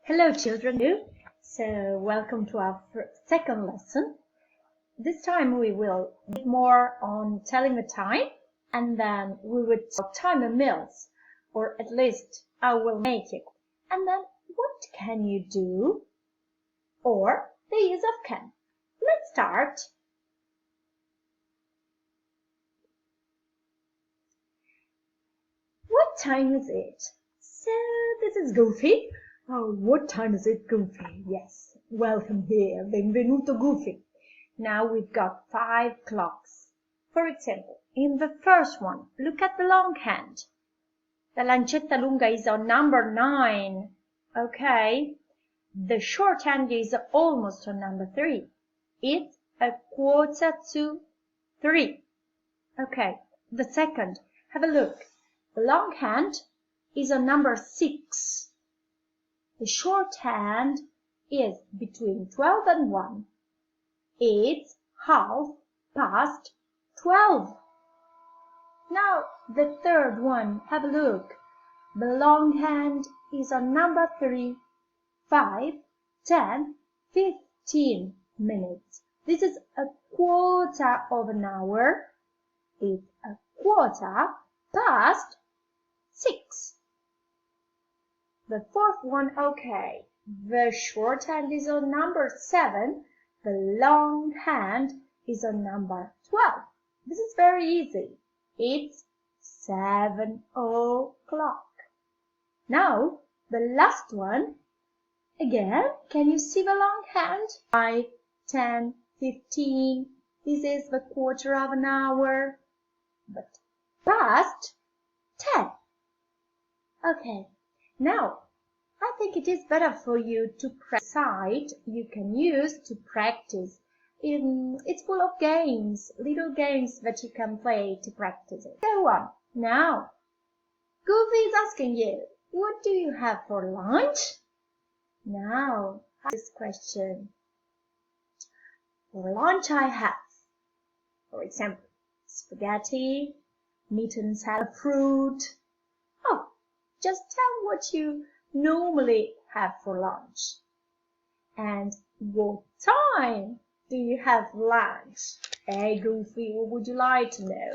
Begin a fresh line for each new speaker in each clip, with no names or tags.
Hello children, so welcome to our second lesson. This time we will get more on telling the time, and then we will talk time and meals, or at least I will make it. And then what can you do? Or the use of can. Let's start. What time is it? So this is Goofy. Oh, what time is it, Goofy? Yes, welcome here. Benvenuto, Goofy. Now we've got 5 clocks. For example, in the first one, look at the long hand. The lancetta lunga is on number 9. Okay. The short hand is almost on number 3. It's 2:45. Okay. The second, have a look. The long hand is on number 6. The short hand is between 12 and 1. It's 12:30. Now the third one, have a look. The long hand is on number 3, 5, 10, 15 minutes. This is a quarter of an hour. It's 6:15. The fourth one, okay. The short hand is on number 7. The long hand is on number 12. This is very easy. It's 7 o'clock. Now, the last one. Again, can you see the long hand? 5, 10, 15. This is the quarter of an hour. But past 10. Okay. Now, I think it is better for you to practice. You can use to practice. It's full of games, little games that you can play to practice it. Go on. Now, Goofy is asking you, what do you have for lunch? Now, this question. For lunch I have, for example, spaghetti, meat and salad, fruit. Oh, just tell what you normally have for lunch. And what time do you have lunch? Hey Goofy, what would you like to know?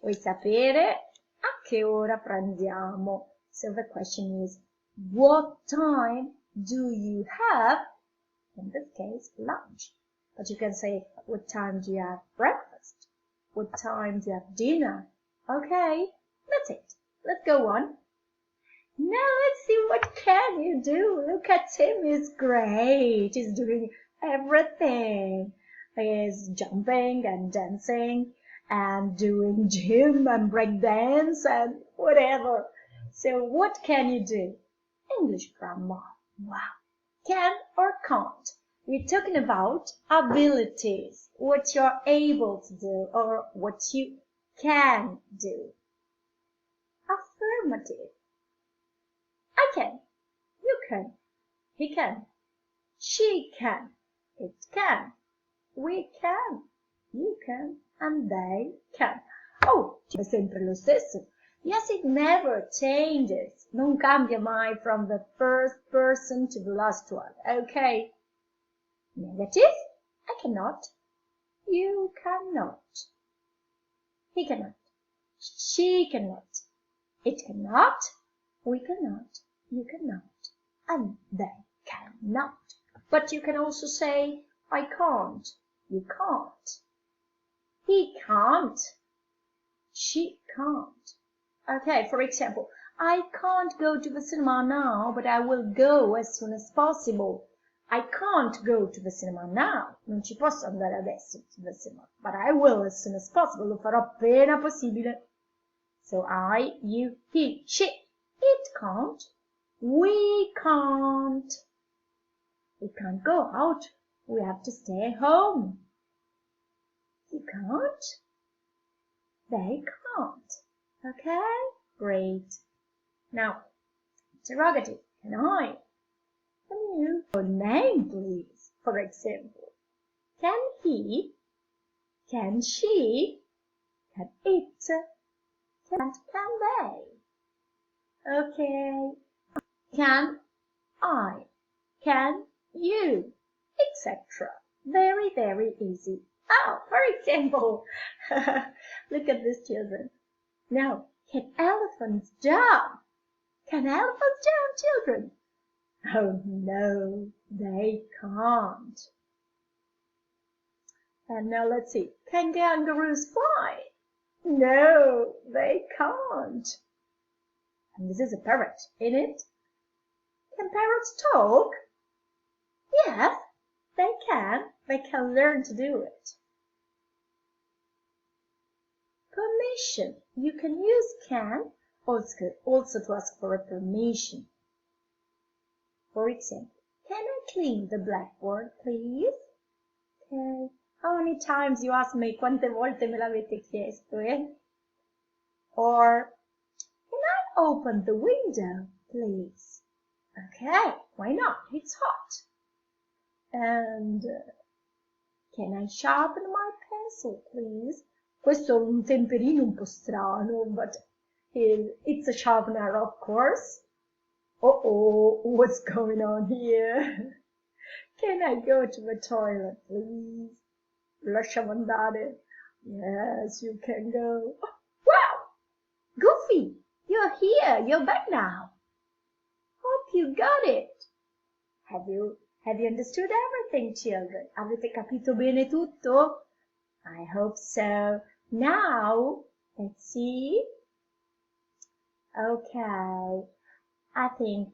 Vuoi sapere a che ora pranziamo? So the question is, what time do you have, in this case, lunch? But you can say, what time do you have breakfast? What time do you have dinner? Okay, that's it. Let's go on. Now let's see what can you do. Look at him, he's great. He's doing everything. He's jumping and dancing and doing gym and break dance and whatever. So what can you do? English grammar. Wow. Can or can't. We're talking about abilities. What you're able to do or what you can do. Affirmative. I can. You can. He can. She can. It can. We can. You can. And they can. Oh, è sempre lo stesso. Yes, it never changes. Non cambia mai from the first person to the last one. Okay. Negative. I cannot. You cannot. He cannot. She cannot. It cannot. We cannot. You cannot. And they cannot. But you can also say, I can't. You can't. He can't. She can't. Okay, for example, I can't go to the cinema now, but I will go as soon as possible. I can't go to the cinema now. Non ci posso andare adesso to the cinema, but I will as soon as possible. Lo farò appena possibile. So I, you, he, she. It can't. We can't. We can't go out. We have to stay home. You can't. They can't. Okay? Great. Now, interrogative. Can I? Can you? Your name, please. For example, can he? Can she? Can it? Can they? Okay. Can I? Can you? Etc. Very, very easy. Oh, for example, look at these children. Now, can elephants jump? Can elephants jump, children? Oh, no, they can't. And now let's see. Can kangaroos fly? No, they can't. And this is a parrot, isn't it? Can parrots talk? Yes, they can. They can learn to do it. Permission. You can use can also to ask for a permission. For example, can I clean the blackboard, please? Okay. How many times you ask me? Quante volte me l'avete chiesto, eh? Or, can I open the window, please? Okay, why not? It's hot. And can I sharpen my pencil, please? Questo è un temperino un po' strano, but it's a sharpener, of course. Uh-oh, what's going on here? Can I go to the toilet, please? Lasciamo andare. Yes, you can go. Oh, wow! Goofy, you're here. You're back now. Hope you got it. Have you understood everything, children? Avete capito bene tutto? I hope so. Now, let's see. Okay, I think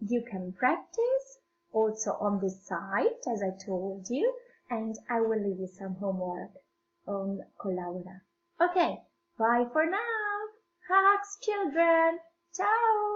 you can practice also on this site, as I told you, and I will leave you some homework on Laura. Okay, bye for now. Hugs, children. Ciao.